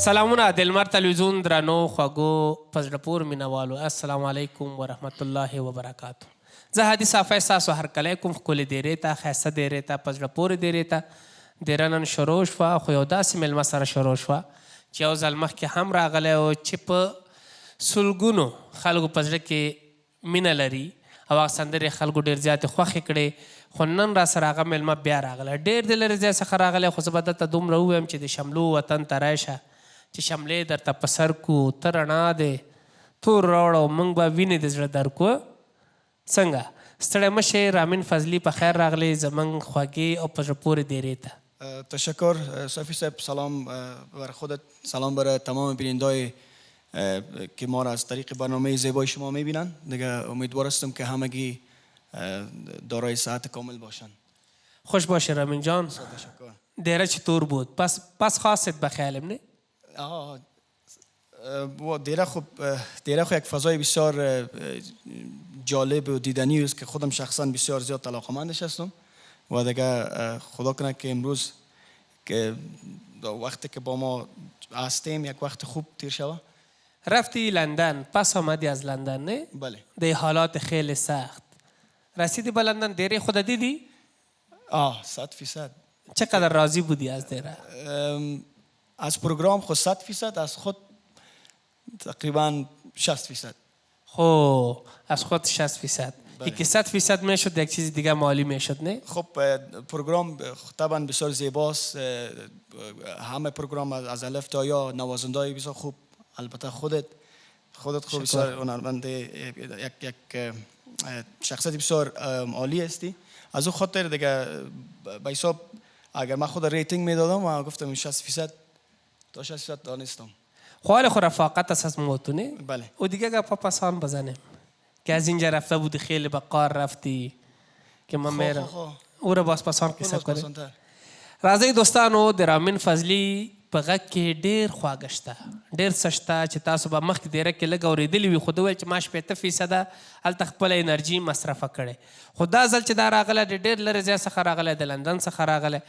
سلامونه د لمر تلویزیون درنو خوږو په زړه پورې مینوالو، السلام علیکم ورحمت الله وبرکاتو. زه هادي صافی ستاسو هرکلی کوم ښکلې دیرې ته، ښایسته دیرې ته، په زړه پورې دیرې ته. دیره نن شروع شوه، خو یو داسې میلمه سره شروع شوه چې یو ځل مخکې هم راغلی و چې په سلګونو خلکو په زړه کې مینه لري او هغه سندرې خلکو ډېر زیاتې خوښې کړې. خو نن را سره هغه میلمه بیا راغلی، ډېر د لرې ځای څخه راغلی. خو زه به درته دومره ووایم چې د شملو وطن ته راشه چې شملې درته په سر کو، ته رڼا دی تور راوړه او موږ به وینې د زړه درکو. څنګه ستړی مه شې، رامین فضلي په خیر راغلی زموږ خوږې او په زړه پورې دیرې ته. تشکر صافی صاحب. سلام بر خودت، سلام بر تمام بینندای که ما را از طریق برنامه زیبای شما میبینن. دیگه امیدوار هستم که همگی دارای صحت کامل باشن. خوش باشه رامین جان. تشکر. دیره چطور بود؟ پس خواستت بخیالم نه؟ دیره خب یک فضای بسیار جالب و دیدنی است که خودم شخصا بسیار زیاد علاقه‌مندش هستم و دیگه خدا کنه که امروز که وقتی که با ما هستیم یک وقت خوب تیر شود. رفتی لندن، پس آمدی از لندن نه؟ بله. دی حالات خیلی سخت رسیدی به لندن. دیره خود دیدی؟ 100%. چقدر راضی بودی از دیره؟ از پروگرام خود 100%، از خود تقریبا 60%. خب از خود 60%. یکی 100% میشد یک چیز دیگه مالی میشد نه؟ خب پروگرام طبعا بسیار زیباست. همه پروگرام از الف تا یا نوازنده‌ای بسیار خوب. البته خودت خوب بسیار هنرمند، یک شخصیت بسیار عالی هستی. از اون خاطر دیگه به حساب اگر من خود ریتینگ میدادم و گفتم 60% تا 60% دانستم. خواهل خود رفاقت از موتونه؟ بله. و دیگه گپا پسان بزنیم که از اینجا رفته بودی خیلی به قار رفتی که من میرم او را باز پسان کسا کنیم. راځئ دوستانو، د رامین فضلي په غږ کې ډېر خواږه شته، ډېر څه شته چې تاسو به مخکې دیره کې لږ اورېدلي وي. خو ده ویل چې ما 80% هلته خپله انرژي مصرفه کړې. خو دا ځل چې دا راغلی د ډېر لرې ځای څخه راغلی، د لندن څخه راغلی،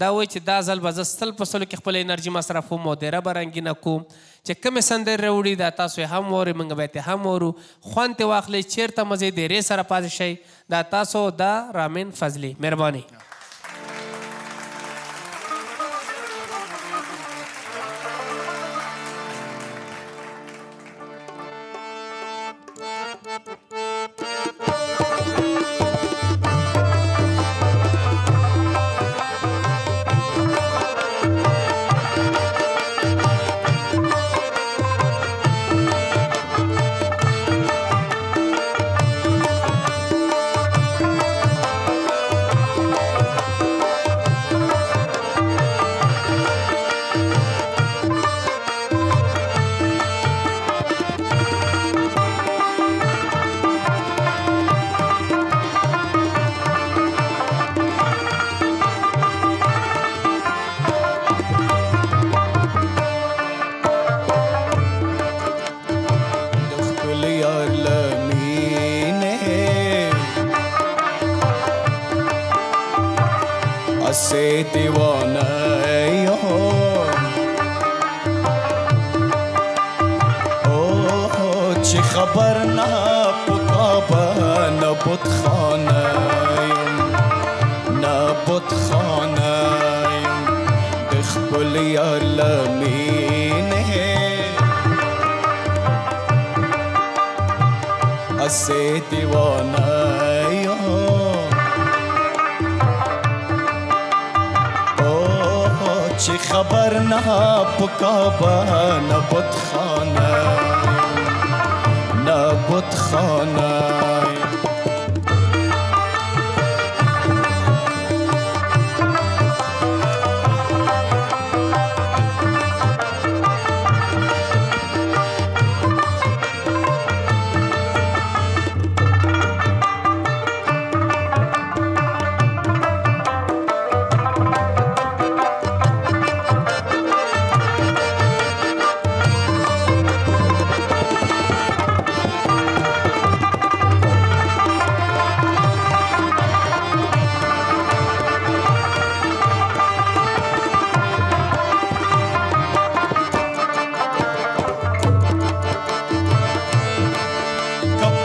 دا وایي چې دا ځل به زه 100% کې خپله انرژي مصرفوم او دیره به رنګینه کوم. چې کومې سندرې راوړي دا تاسو یې هم اورئ، موږ به یې هم اورو. خوند ترې واخلئ، چېرته مزې دیرې سره پاتې شئ. دا تاسو دا رامین فضلي. مهرباني.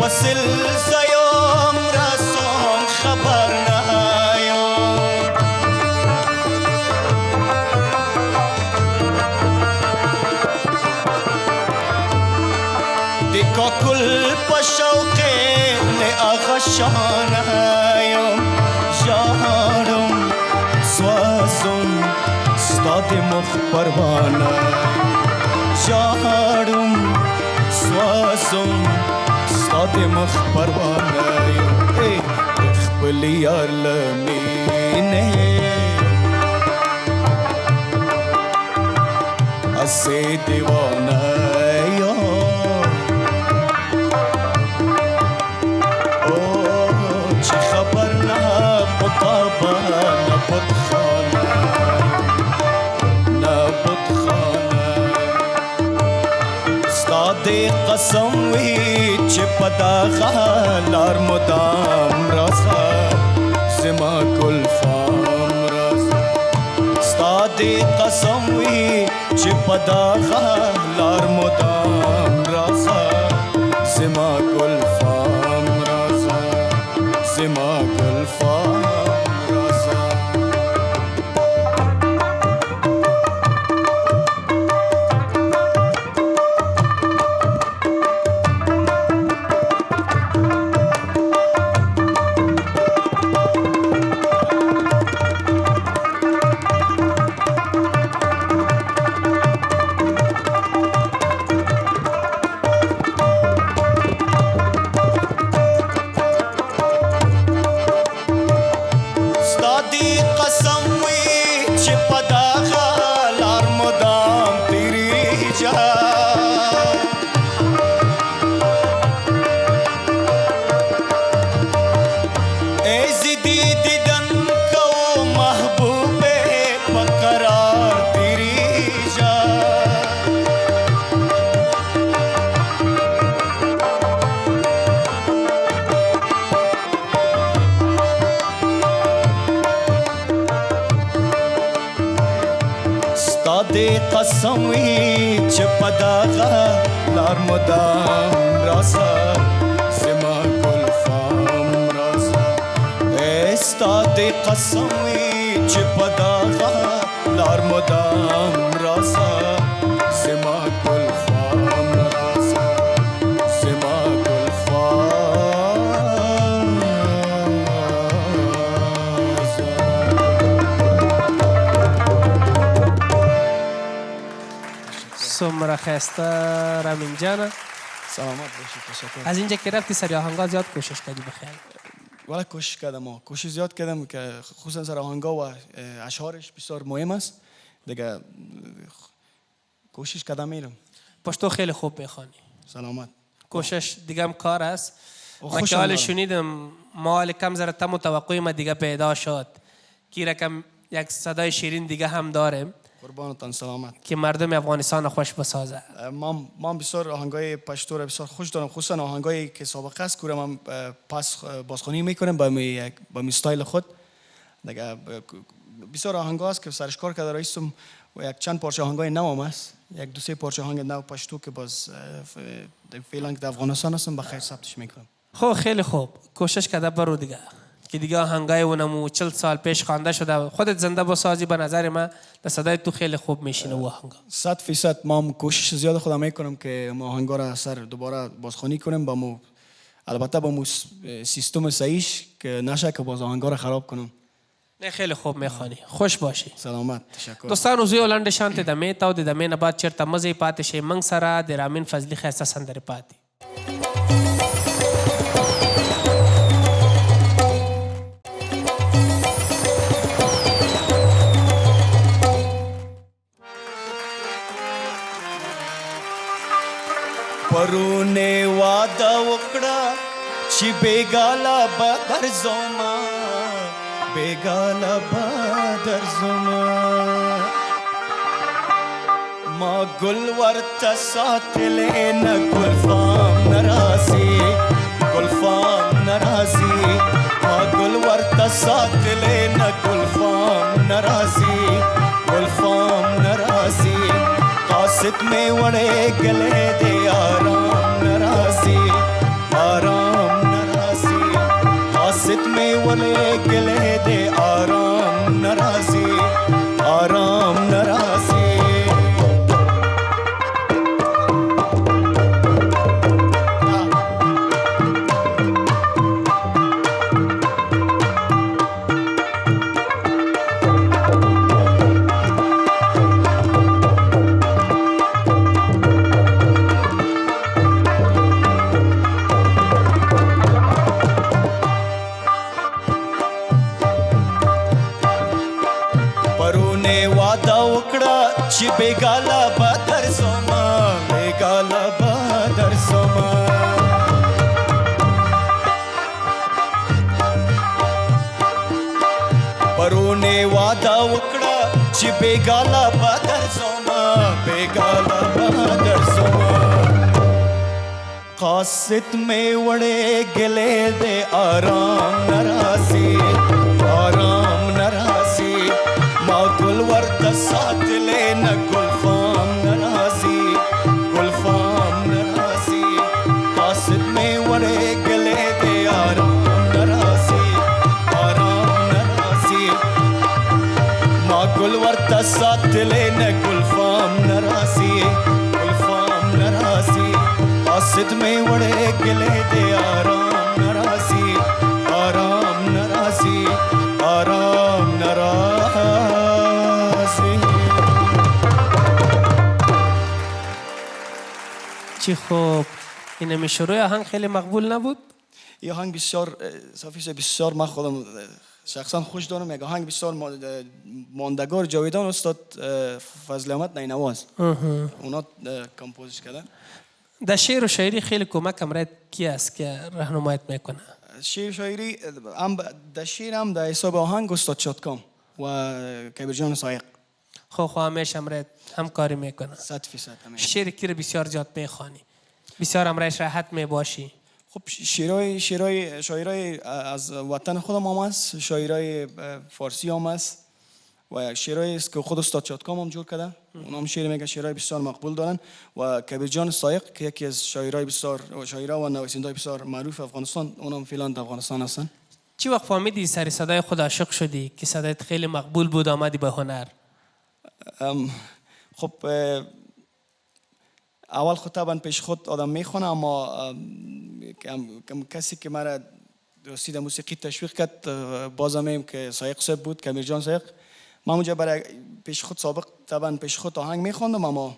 پسل زیام رسان خبر نیام دیکا کل پشوقه نه آغشانم جانم سوازم استاد مخبروانه جانم سوازم استاد مخبروانه ای اخبلی یار لمینه اسه دیوانه قسم وی چې پداغه لار مدام راسه زما کل فام راسه ستا دې قسم وی چې پداغه لار مدام راسه زما کل فام راسه زما کل فام راسه قسم وی چې پداغه لار مدام راسه زما کل فام راسه استا دې قسم وی چې پداغه لار مدام راسه زما کل فام راسه زما کل فام سمره خسته رامین جانه سلامت باشید تشکر از اینجا که رفتی سر آهنگا زیاد کوشش کردی بخیر ولی کوشش زیاد کردم که خصوصا سر آهنگا و اشعارش بسیار مهم است دیگه کوشش کردم میرم پشتو خیلی خوب میخوانی سلامت کوشش دیگه هم کار است من که حال شنیدم ما کم ذره تم و توقعی ما دیگه پیدا شد کی رقم یک صدای شیرین دیگه هم داریم قربانتان سلامت که مردم افغانستان خوش بسازه من بسیار آهنگای پشتو را بسیار خوش دارم خصوصا آهنگایی که سابقه است که من پس بازخوانی میکنم با می استایل خود دیگه بسیار آهنگا است که سرش کار کرده رئیسم و یک چند پارچه آهنگای نو است یک دو سه پارچه آهنگ نو پشتو که باز فعلا که در افغانستان هستم بخیر ثبتش میکنم خب خیلی خوب کوشش کرده برو دیگه که دیگه آهنگای اونمو 40 سال پیش خوانده شده خودت زنده بسازی به نظر من صدای تو خیلی خوب میشینه و آهنگا 100% ما کوشش زیاد خودم میکنم که ما آهنگا را سر دوباره بازخوانی کنیم با مو البته با مو سیستم صحیحش که نشه که باز آهنگا را خراب کنم نه خیلی خوب میخوانی خوش باشی سلامت تشکر دوستان وزوی ولند شانت دمه تا د دمه نه بعد چرته مزه پاتې شي منګ سره د رامین فضلی خاصه سندره پاتې پرونه واده وکړه چې بیګاله به درځما بیګاله به درځما ما ګل ورته ساتلې نه ګلفام ناراضي ګلفام ناراضي ما ګل ورته ساتلې نه ګلفام ناراضي ګلفام ناراضي قاصد میں وڑے گلے دے آرام ناراضی آرام ولګلې دې آرام ناراضي آرام ناراضي چې بیګاله به درځمه بیګاله به درځمه پرونې واده وکړه چې بیګاله به درځمه بیګاله به درځمه قاصد مې وړې ګلې دې آرام ناراضي آرام ناراضي ما ګل ورته ساتلې نه ګلفام ناراضي ګلفام ناراضي قاصد مې وړې ګلې دې آرام ناراضي آرام ناراضي ما ګل ورته ساتلې نه ګلفام ناراضي ګلفام ناراضي قاصد مې وړې ګلې دې آرام ناراضي آرام ناراضي آرام ناراضي چی خوب. این همی شروع آهنگ خیلی مقبول نبود؟ این آهنگ بسیار صافیش بسیار من خودم شخصا خوش دارم. یک آهنگ بسیار ماندگار جاویدان استاد فضل احمد نینواز اونا کمپوزش کردن. در شعر و شاعری خیلی کمک امرایت کی است که راهنماییت میکنه؟ شعر شاعری هم در شعر هم در حساب آهنگ استاد شادکام و کبیرجان سایق خو همیشه امرایت همکاری میکنه. 100% همیشه. شعر کی رو بسیار زیاد میخوانی؟ بسیار امرایش راحت میباشی؟ خب شاعرای از وطن خودم هم هست، شاعرای فارسی هم هست و شعرهایی است که خود استاد شادکام هم جور کردن. اونا هم شعر میگن، شعرهای بسیار مقبول دارن و کبیرجان سایق که یکی از شاعرای بسیار شاعرها و نویسنده‌های بسیار معروف افغانستان، اونم فعلا در افغانستان هستن. چی وقت فهمیدی سر صدای خود عاشق شدی که صدایت خیلی مقبول بود آمدی به هنر؟ خب اول خود طبعا پیش خود آدم میخونه، اما کسی که مرا رسید موسیقی تشویق کرد بازم هم که سایق صاحب بود، کبیرجان سایق. من اونجا برای پیش خود سابق طبعا پیش خود آهنگ میخوندم اما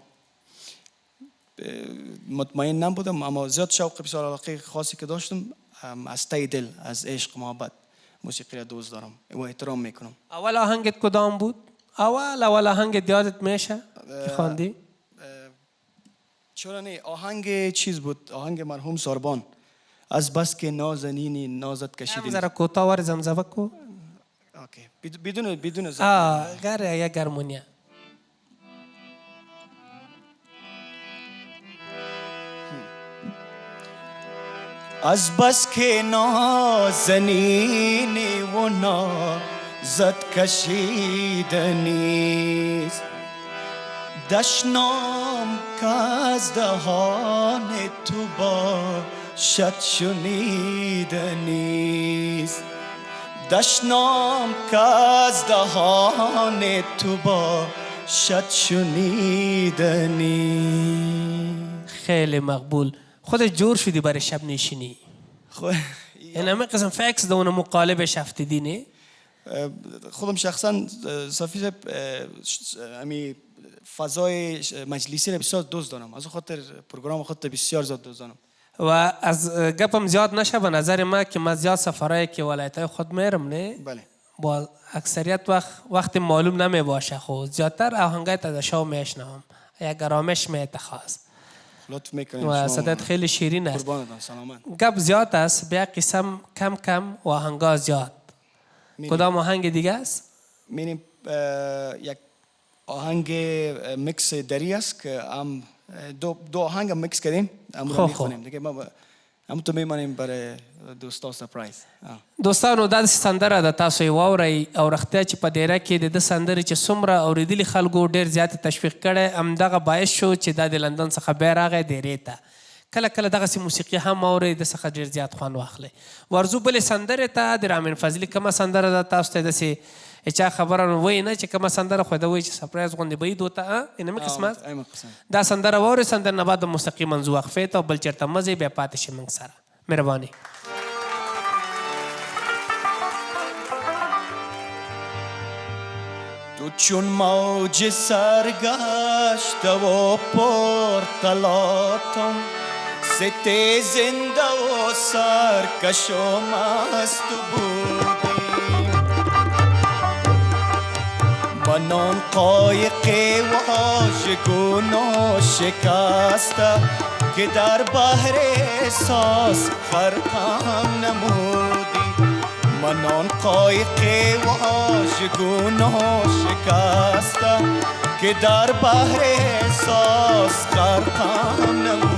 مطمئن نبودم، اما زیاد شوق بسیار علاقه خاصی که داشتم از ته دل از عشق محبت موسیقی را دوست دارم و احترام میکنم. اول آهنگت کدام بود؟ اول آهنگت یادت میشه که خواندی؟ چرا نه، آهنگ چیز بود، آهنگ مرحوم ساربان، از بس که نازنینی نازت کشیدی. ذرا کوتاه ور زمزمه کو. اوکی بدون غیر یک هارمونیا. از بس که نازنینی و نازت کشیدنیست، دشنام که از دهان تو باشد شنیدنیست، دشنام که از دهان تو باشد شنیدنیست. خیلی مقبول. خودت جور شدی برای شب نشینی. این همه قسم فکس دونه مقالب شفتیدی نه؟ خودم شخصا صافی امی فضای مجلسی را بسیار دوست دارم، از خاطر پروگرام خودت بسیار زیاد دوست دارم. و از گپم زیاد نشه، به نظر ما که من زیاد سفرهایی که ولایتای خود میرم نه؟ بله. با اکثریت وقت معلوم نمی باشه، خود زیادتر آهنگای تدشاو میشنوم، یک آرامش میتخواست. لطف میکنید و صدات خیلی شیرین است. قربانتان، سلامت. گپ زیاد است، بیا قسم کم کم و آهنگا زیاد. کدام آهنگ دیگه است؟ میریم یک آهنگ میکس دری است که هم دو آهنگ میکس کردیم، امروز میخونیم دیگه. ما همونطور میمانیم برای دوستا سپرایز. دوستانو دا سندره د تاسو یې واورئ او رښتیا چې په دیره کې د ده سندرې چې څومره اورېدلي خلکو ډېر زیات تشویق کړی، همدغه باعث شو چې دا د لندن څخه بیا راغی دیرې ته. کله کله دغسې موسیقي هم اورئ د څخه ډېر زیات خوند واخلئ. ورځو بلې سندرې ته د رامین فضلي کومه سندره ده تاسو ته داسې چا خبره نو وایي نه چې کومه سندره خو ده وایي چې سپرایز غوندې به یي دوته اینمه قسمت دا سندره واورئ. سندر نه بعد د موسیقي منځ وقفې ته او بل چېرته مه ځئ بیا پاتې شئ موږ سره. مهرباني. تو چون موج سرگشته و پرتلاتم سته زنده و سرکش و مست بودی من آن قایق واژگون و شکسته که در بحر احساس غرقم نمودی من آن قایق واژگون و شکسته که در بحر احساس غرقم نمودی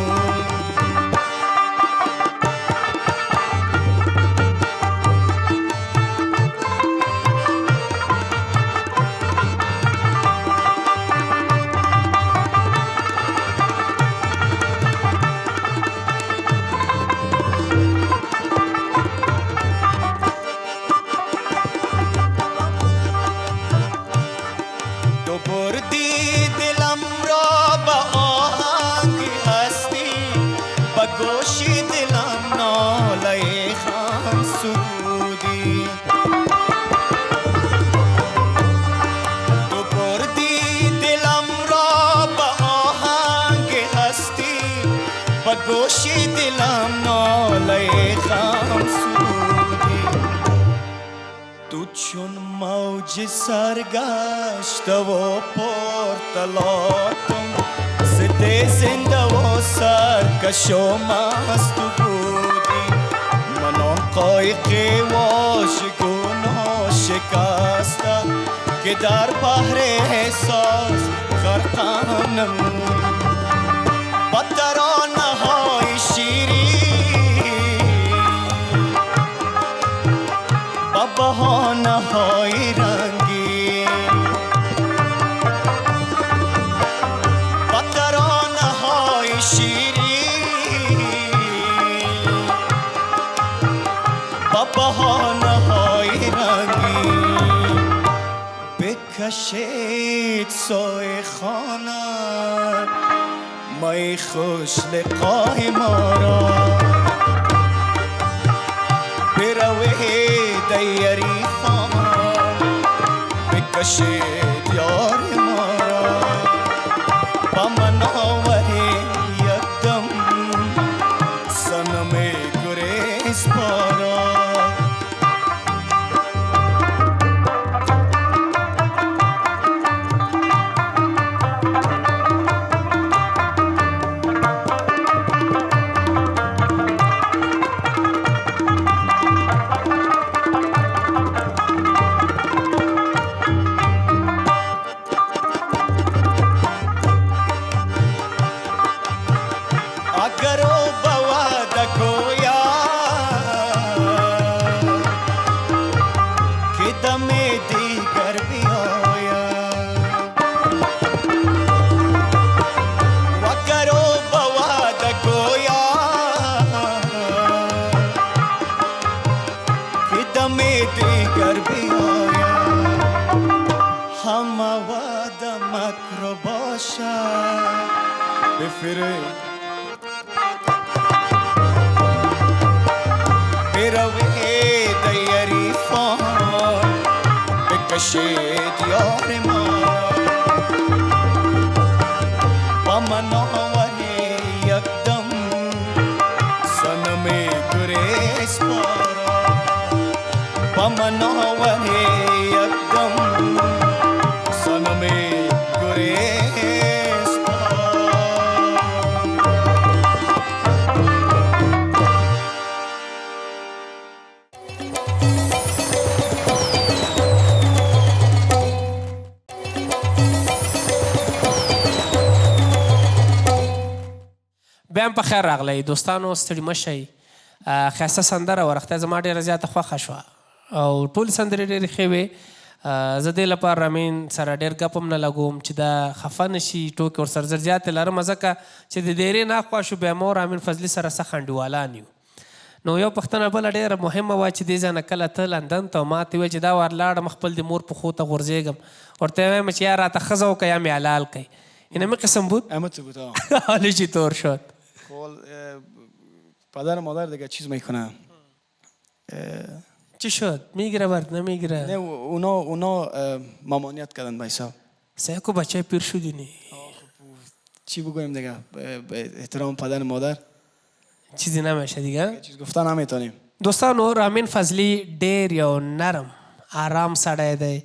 گوشی دلم ناله غم سرودی تو چون موج سرگشته و پرتلاتم سته زنده و سرکش و مست بودی من آن قایق واژگون و شکسته که در بحر احساس غرقم نمودی با ترانه‌های شیرین با بهانه‌های رنگین با ترانه‌های شیرین با بهانه‌های رنگین بکشید سوی خانه مای خوش لقای ما را بروید دیری خان بکشید یار ما را با من آوری یکدم صنم گریز پارا بکشید یار ما با من آوری یکدم صنم گریز پارا با من آوری یکدم صنم گریز بیا هم په خیر راغلی دوستانو ستړي مه شئ. ښایسته سندره وه رښتیا زما ډېره زیاته خوښه شوه او ټولې سندرې ډېرې ښې وې. زه دې لپاره رامین سره ډېر ګپ هم نه لګوم چې دا خفه نه شي ټوکې ورسره زر زیاتې لرم ځکه چې د دیرې نه اخوا شو بیا ما رامین فضلي سره سخت انډیوالان یو. نو یو پوښتنه بله ډېره مهمه وه چې دې ځای نه کله ته لندن ته ما ته وویل چې دا وار لاړم خپل د مور پښو ته غورځېږم ورته یې وایم چې یا راته ښځه وکړه یا مې حلال کړئ. اینه قسم بود؟ امت بود. حالی چطور شد؟ پدر مادر دیگه چیز میکنه. چی شد؟ میگیره برد نمیگیره؟ نه اونا ممانعت کردن به حساب. سعی کو بچه پیر شدی نی؟ چی بگویم دیگه؟ احترام پدر مادر چیزی نمیشه دیگه؟ چیز گفتن نمیتونیم. دوستانو رامین فضلي ډېر یو نرم آرام سړی دی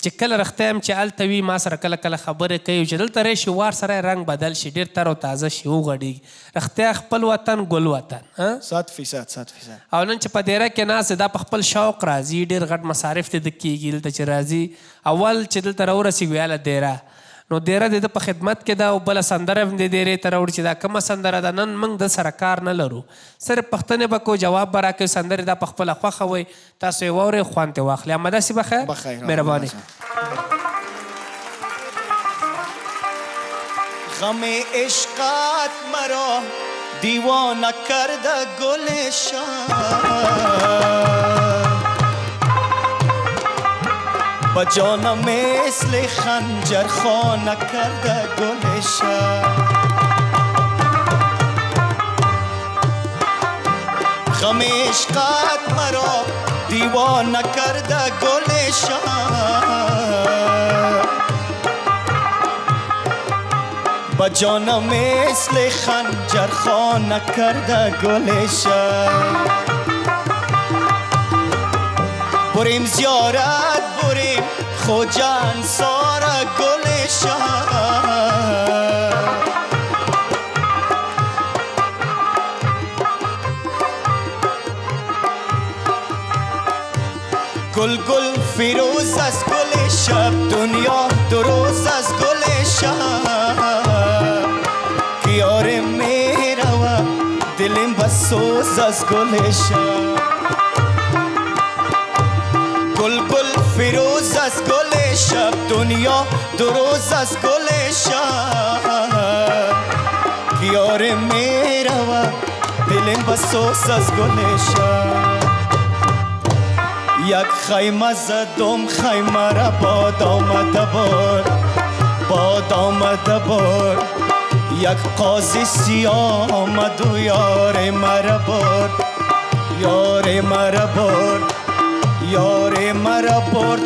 چې کله رښتیا هم چې هلته وي ما سره کله کله خبرې کوي چې دلته راشي وار سره رنګ بدل شي ډېر تر او تازه شي وغړېږي. رښتیا خپل وطن ګل وطن 100% او نن چې په دیره کې ناست دا په خپل شوق راځي ډېر غټ مصارف ته د کېږي دلته چې راځي اول چې دلته راورسېږي ویاله دیره نو دیره د ده په خدمت کې ده او بله سندره هم د دیرې ته راوړي چې دا کومه سندره ده نن موږ د سره کار نه لرو صرف پوښتنې به کوو جواب به راکوي سندرې دا په خپله خوښه وئ تاسو یې واورئ خوند ترې واخلئ اما داسې بخیر مهرباني. غم عشقت مرا دیوانه کرده گلشان با جانم مثل خنجر خانه کرده گلشان غم عشقت مرا دیوانه کرده گلشان با جانم مثل خنجر خانه کرده گلشان بریم زیارت بریم خوجا انصار گلشان گل گل فیروز از گل شب دنیا دو روز از گل شب که یار میروه دلم بسوز از گل شب گل گل فیروز از گل شب دنیا دو روز از گل شب که یار میروه دلم بسوز از گل شب یک خیمه زدم خیمه را باد آمده بار یک قاضی سیاه آمد و یار مرا برد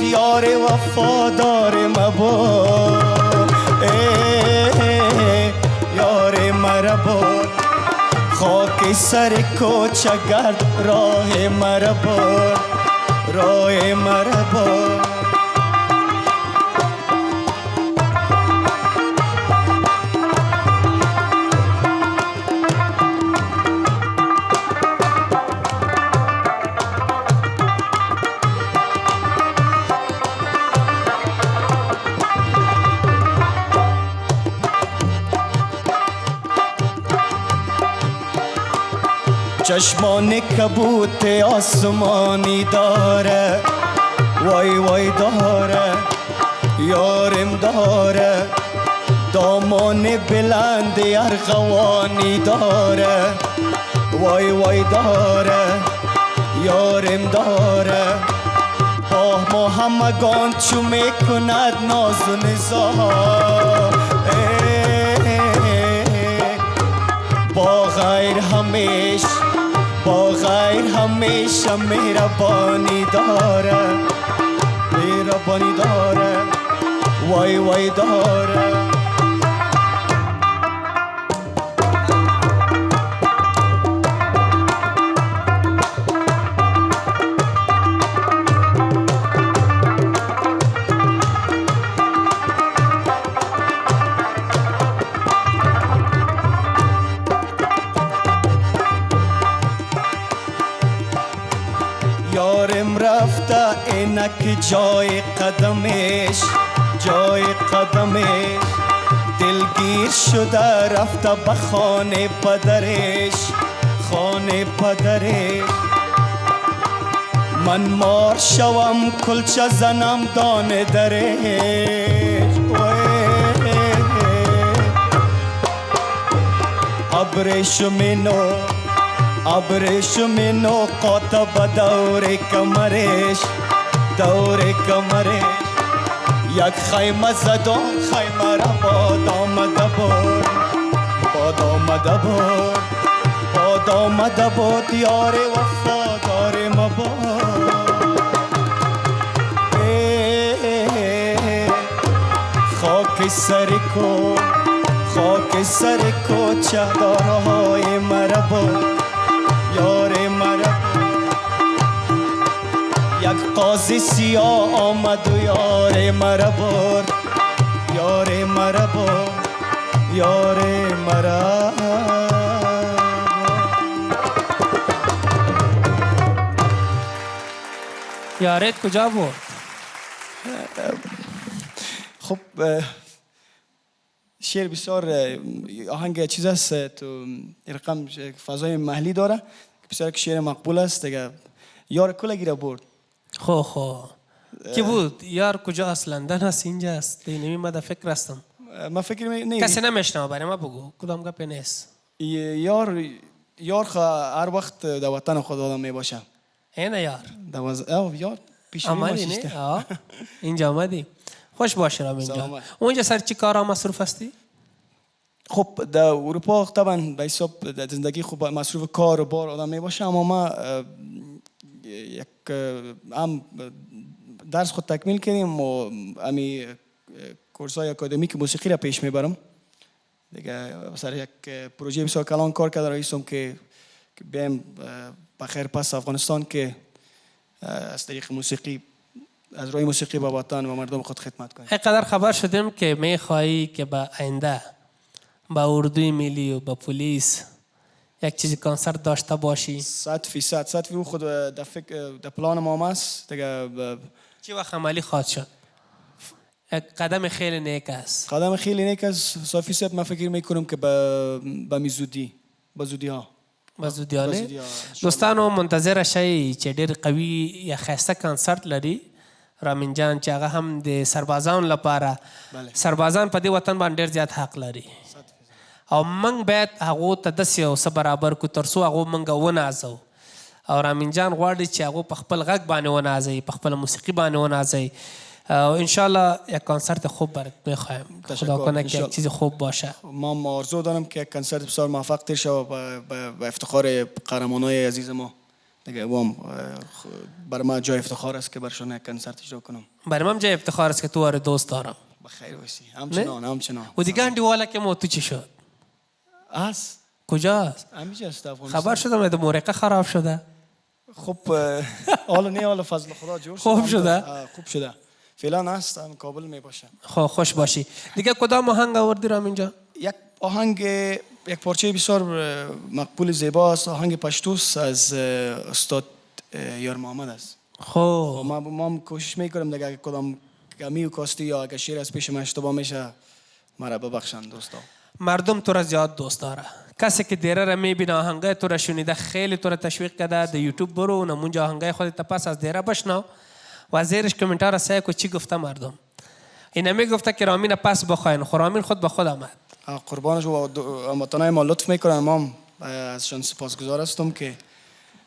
یار وفادار مبارد یار مرا برد خاک سر کوچه گرد راه مرا برد چشمان کبوت آسمانی داره وای وای داره یارم داره دامان بلند ارغوانی داره وای وای داره یارم داره با ما همگان چو میکند ناز و نزار با غیر همیشه مهربانی داره وای وای داره یارم رفته اینک جای قدمش دلگیر شده رفته به خانه پدرش من مار شوم کلچه زنم دانه درش ابریشم نو قاطب دور کمرش یک خیمه زدم خیمه را باد آمده بود یار وفادار مباد خاک سر کو چهدارهای مرا بود یار مرا یک قاضی سیاه آمد و یار مرا برد یار مرا یارت کجا بود؟ خب شعر بسیار آهنگ چیز است تو رقم فضای محلی داره بسیار شعر مقبول است دیگه. یار کلگی را برد. خو کی بود؟ یار کجا است؟ لندن هست؟ اینجا است؟ اینمی ما در فکر هستم. ما فکر نه کسی نمیشنوه، برای ما بگو کدام گپ نیست. یار هر وقت در وطن خود آدم می باشه. اینه یار یار پیش آمدی نه؟ اینجا آمدی. خوش باشه رامین جان. اونجا سر چی کارا مصروف هستی؟ خب در اروپا طبعا به حساب در زندگی خوب مصروف کار و بار آدم می باشه، اما ما یک هم درس خود تکمیل کردیم و امی کورسای اکادمیک موسیقی را پیش میبرم دیگه. سر یک پروژه بسیار کلان کار کرده رئیسم که بیایم بخیر پس افغانستان که از طریق موسیقی از روی موسیقی به وطن و مردم خود خدمت کنیم. اینقدر خبر شدیم که میخوایی که به آینده با اردوی ملی و با پلیس یک چیزی کنسرت داشته باشی؟ 100% خود در پلان ما است دیگه. چی وقت عملی خواهد شد؟ یک قدم خیلی نیک است. قدم خیلی نیک است 100%. من فکر میکنم که به زودی ها دوستانو منتظر شئ چې ډېر قوي یا ښایسته کنسرت لري رامین جان چې هغه هم د سربازانو لپاره. سربازان په دې وطن باندې ډېر زیات حق لري او موږ باید هغو ته داسې یو څه برابر کړو تر څو هغو موږ ونازو. او رامین جان غواړي چې هغو په خپل غږ باندې ونازوي، په خپله موسیقي باندې ونازوي. انشالله یک کنسرت خوب برات میخوایم. خدا کنه که یک چیز خوب باشه. ما آرزو دارم که یک کنسرت بسیار موفق تیر شود به افتخار قهرمانای عزیز ما دیگه. برای ما جای افتخار است که برشون یک کنسرت اجرا کنم. برای من جای افتخار است که تو دوست دارم. بخیر باشی. همچنان. و دیگه اندیوالا که تو چی شد؟ است کجاست؟ همینجا است افغانستان. خبر شدم د مورقه خراب شده. خب حالا فضل خدا جور شد. خوب شده. فعلا هستم کابل می باشم. خب خوش باشی. دیگه کدام آهنگ آوردی رامین؟ یک آهنگ یک پارچه بسیار مقبول زیبا است. آهنگ پشتوس از استاد یار محمد است. خب ما کوشش میکنم دیگه کدام کمی و کاستی یا اگه شعر از پیش من اشتباه میشه مرا ببخشند دوستا. مردم تو را زیاد دوست داره. کسی که دیره را میبینه آهنگای تو را شنیده خیلی تو را تشویق کرده. در یوتیوب برو و نمونجا آهنگای خودت پس از دیره بشنو و زیرش کامنتار سعی کو چی گفته مردم. اینا میگفته که رامین پس بخواین، خو رامین خود به خود آمد. قربانش و هموطنای ما لطف میکنن. ما ازشان سپاسگزار هستم که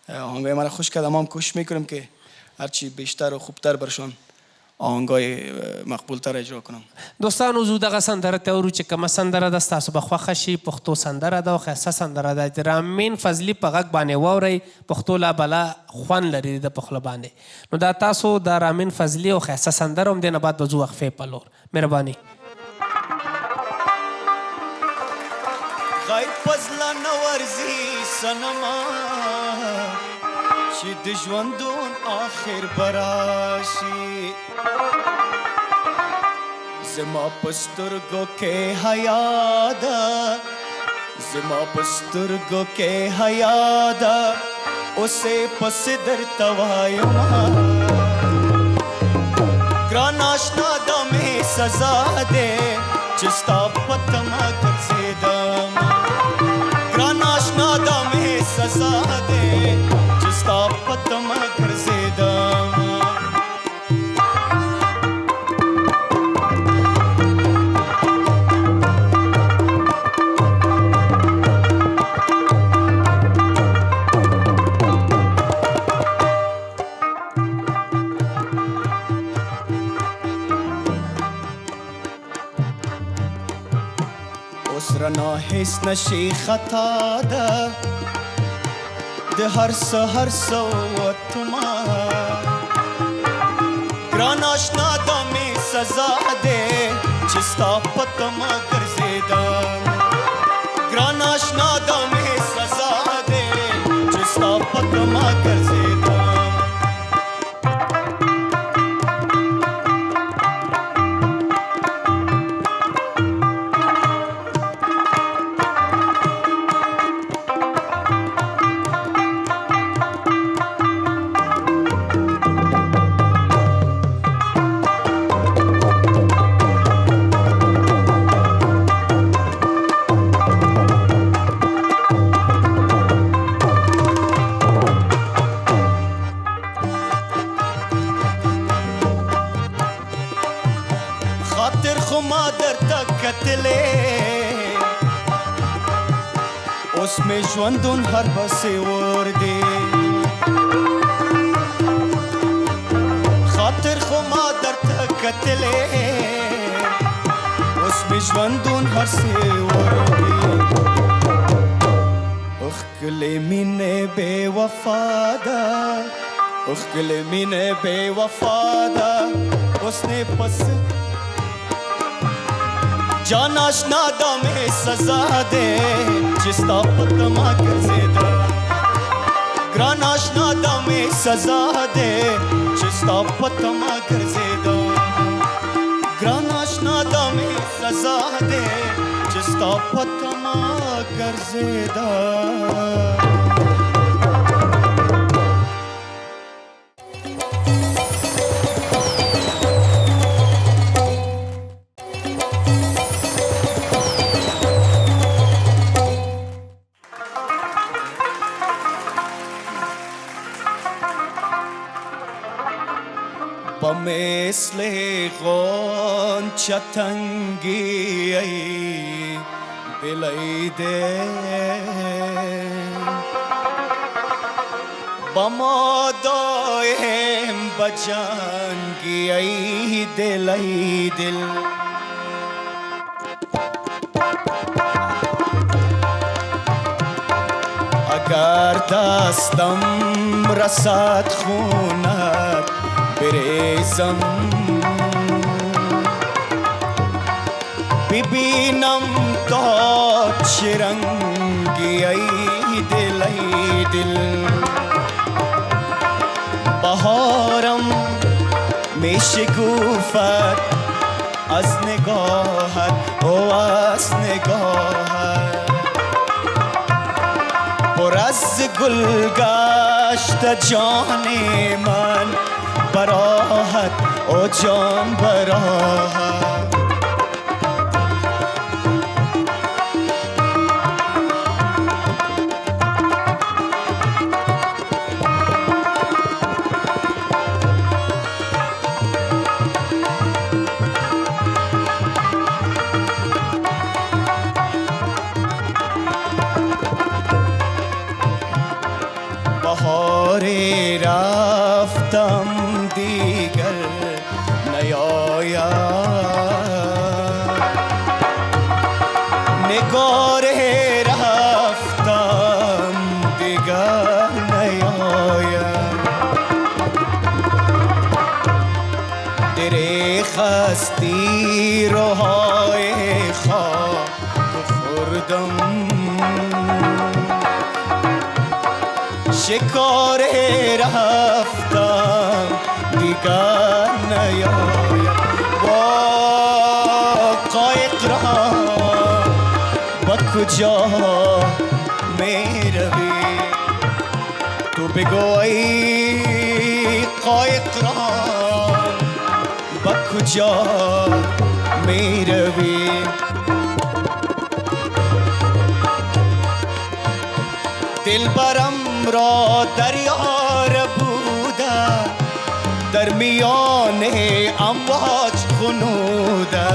آهنگای ما را خوش کردن. ما کوشش میکنیم که هرچی بیشتر و خوبتر برشان آهنگای مقبولتر اجرا کنم. دوستانو زو دغه سندره ته ورو چې کومه سندره ده ستاسو به خوښه شي. پښتو سندره ده او ښایسته سندره ده. د رامین فضلي په غږ باندې واورئ. پښتو لا بلا خوند لري د په خوله باندې. نو دا تاسو د رامین فضلي او ښایسته سندره هم دې نه بعد به ځو وقفې په لور. مهرباني. غیر فضله نه ورځي صنما چې د ژوندون آخر براشي. زما پسترګو کې حیا ده، زما پسترګو کې حیا ده، اوسې پس درته وایم ګران آشنا دا مې سزا ده چې ستا په تمه ګرځېدم. ګران آشنا دا مې سزا ده چې ستا په تمه ګرځېدم. رنا حس نشی خطا ده ده هر سو تو ما گران آشنا دمی سزا ده چستا پتم گرزیدم گران آشنا دمی سزا ده چستا پتم گرزیدم خاطر خما در تا کتله اوس می ژوندون هر بسې وردی خاطر خما در تا کتله اوس می ژوندون هر څه وردی اخ کله مینه بے وفا ده اخ کله مینه بے وفا ده اوس نه پس جان آشنا دمه سزا ده چستا پتما گرزیدا گران آشنا دمه سزا ده چستا پتما گرزیدا گران آشنا دمه سزا ده چستا پتما گرزیدا مثل غنچه تنگی ای دلی دل با ما دایم بجنگی ای دلی دل اگر دستم رسد خونت بریزم ببینم تا چه رنگی ای دل ای دل بهارم میشکوفد از نگاهت او از نگاهت پر از گل گشت جان من براحت او جان براحت بهاری رفتم دیگر نیاید نگار رفتم دیگر نیاید در خستی روهای خواب خوردم شکار رفتم دیگر نیاید با قایق را با کجا می روی تو بگوی قایق را با کجا می روی دل برم را دریار بوده در میان امواج خنوده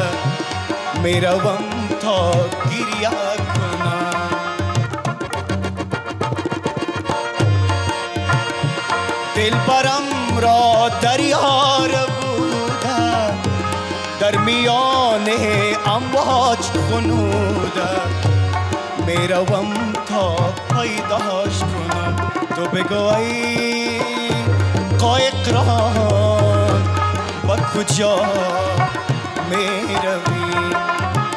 می روم تا گریه کنم دل برم را دریار بوده در میان امواج خنوده میروم تا پیداش کنم تو بگو ای قایق ران با کجا میروی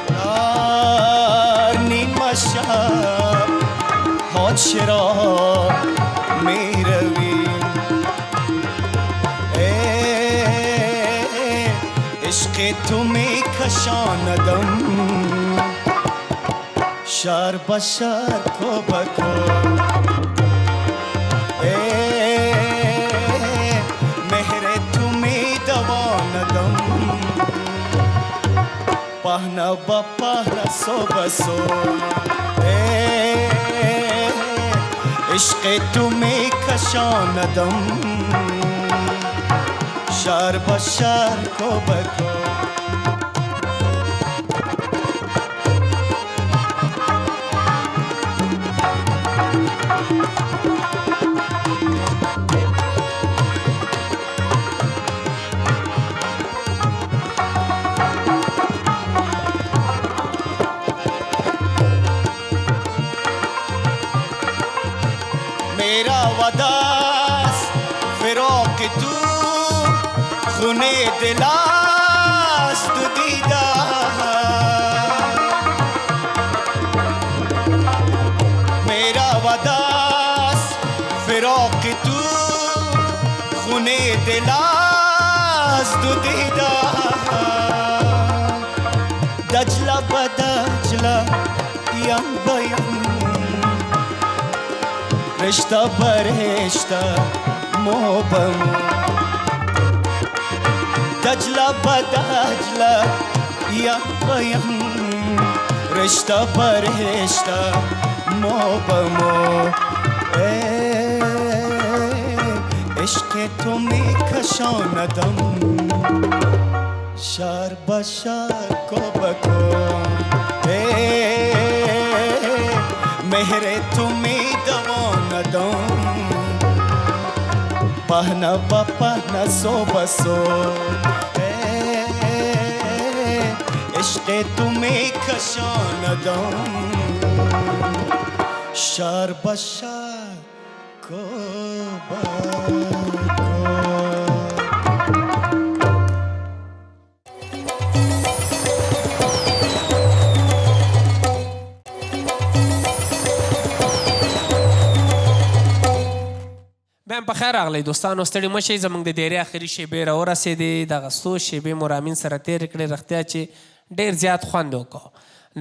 در نیمه شب ها چرا میروی عشق تو میکشاندم شهر به شهر کو به کو مهر تو میدواندم پهنه با پهنه سو به سو عشق تو میکشاندم شهر به شهر کو به کو मेरा वदास फिराक तू खूने दिलास्त दीदा मेरा वदास फिराक तू खूने दिलास्त दीदा दजला बदजला यम बयम رشته بر رشته مو بمو دجله به دجله یم بیم رشته بر رشته مو بمو عشق تو میکشاندم شهر به شهر کو به کو مهر تو میدواندم پهنه با پهنه سو به سو عشق تو میکشاندم شهر به شهر کو به کو بیا په خیر راغلی دوستانو ستړي مه شئ زموږ د ډیرې اخري شیبې راورسېدې دغه څو شیبې مو رامین سره تېرې کړې رښتیا چې ډېر زیات خوند وکړو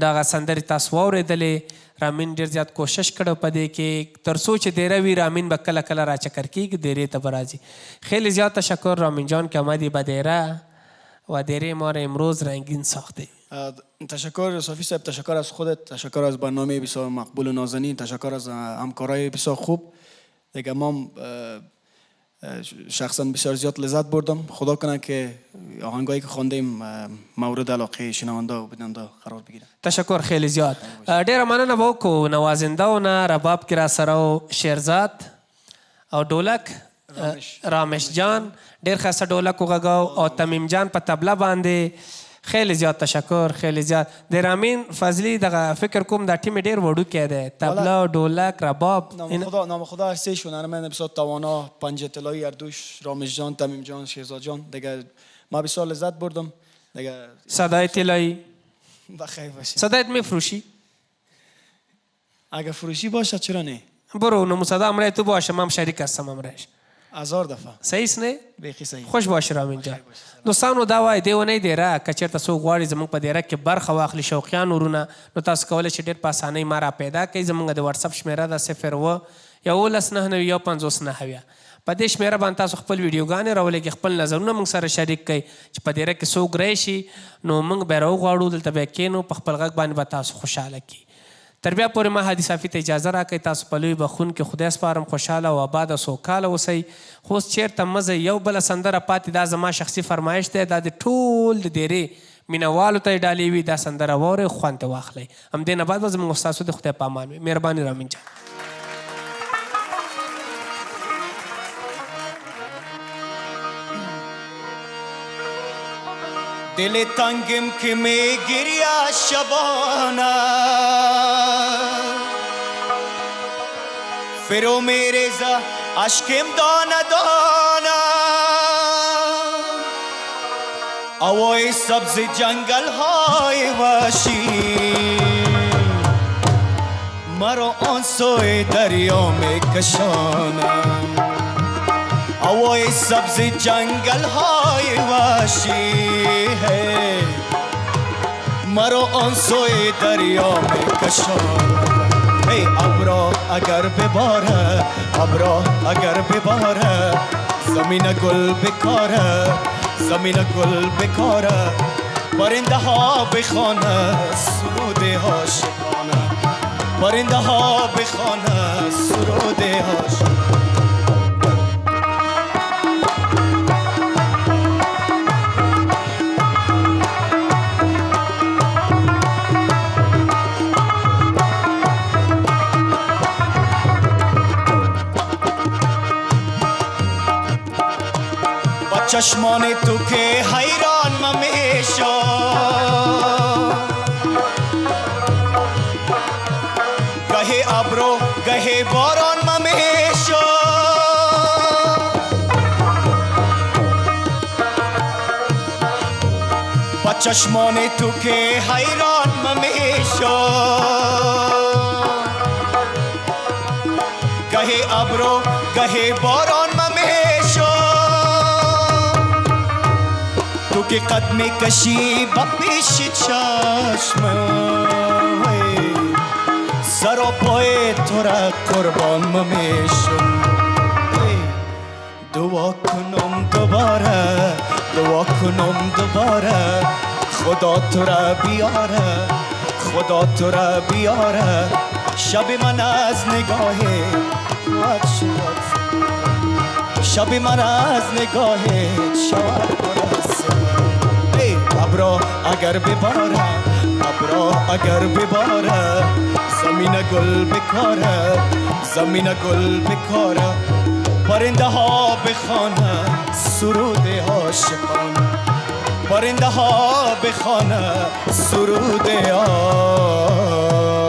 دغه سندرې تاسو واورېدلې رامین ډېر زیات کوشش کړی په دې کې تر څو چې دیره وي رامین به کله کله راچکر کېږي دیرې ته به راځي خیلی زیاد تشکر رامین جان که آمدی به دیره و دیره ما را امروز رنگین ساخته تشکر صافی صاحب تشکر از خودت تشکر از برنامه بسیار مقبول و نازنین تشکر از همکارای بسیار خوب دیگه ما شخصا بسیار زیاد لذت بردم خدا کنه که آهنگایی که خواندیم مورد علاقه شنونده و بیننده قرار بگیره تشکر خیلی زیاد ډیره مننه به وکړو نوازنده و نه رباب کې را سره و شیرزاد او ډولک رامش جان ډیر ښایسته ډولک وغږاو او تمیم جان په طبله باندې خیلی زیاد تشکر خیلی زیاد د رامین فضلی دغه فکر کوم دا ټیم ډیر وړوکی دی طبله ډولک رباب نام خدا هر سه شون من بسیار توانا پنج اطلاعی اردوش رامش جان تمیم جان شیرزاد جان دیگه ما بسیار لذت بردم دیگه صدای طلایی بخیر باشی صدایت میفروشی اگه فروشی باشه چرا نه برو نمو صدا امرای تو باشه من شریک هستم امرایش 1000 دفعه صحیح است نه بیخی صحیح خوش باش رامین جان دوستانو دا وای دی ونی دیره که چېرته څوک غواړي زموږ په دیره کې برخه واخلي شوقیان ورونه نو تاسو کولی شئ ډېر په اسانۍ ما را پیدا کړئ زموږ د وټساپ شمېره ده 0 په دې شمېره باندې تاسو خپل ویډیوګانې راولېږئ خپل نظرونه موږ سره شریک کړئ چې په دیره کې څوک راشي نو موږ به یې راوغواړو دلته به یې کښېنو په خپل غږ باندې به تاسو خوشحاله کړي تر بیا پورې ما هادي صافي ته اجازه راکړئ تاسو په لوی بخونکې خدای سپارم خوشحاله او آباد او سوکاله اوسئ خو اوس چېرته مه ځئ یو بله سندره پاتې دا زما شخصي فرمایش دی دا د ټول د دیرې مینهوالو ته یې ډالۍ وي دا سندره واورئ خوند ترې واخلئ همدې نه بعد به زموږ ستاسو د خدای په امان وي مهرباني رامین جان دل تنگم که می گریا شبانه فرو می ریزه اشکم دانه دانه هوای سبز جنگل های وحشی مرا آن سوی دریا می کشانه هوای سبز جنگل های وحشی ہے مرا آن سوی دریا می کشانه ای ابرا اگر بباره ابرا اگر بباره زمین گل بکاره زمین گل بکاره پرنده ها بخوانه سروده ها شبانه پرنده ها بخوانه سروده ها شبانه چشمان تو که حیران ممیشو گهی ابرو گهی باران ممیشو با چشمان تو که حیران ممیشو گهی ابرو گهی باران ممیشو تو که قدم کشی با پیش چشم سر و پای تو را قربان ممیشم دعا کنم دوباره دعا کنم دوباره خدا تو را بیاره خدا تو را بیاره شب من از نگاه وقت شد شب من از نگاه شوار ابرا اگر بباره ابرا اگر بباره زمین گل بکاره زمین گل بکاره پرنده ها بخوانه سروده ها شبانه پرنده ها بخوانه سروده ها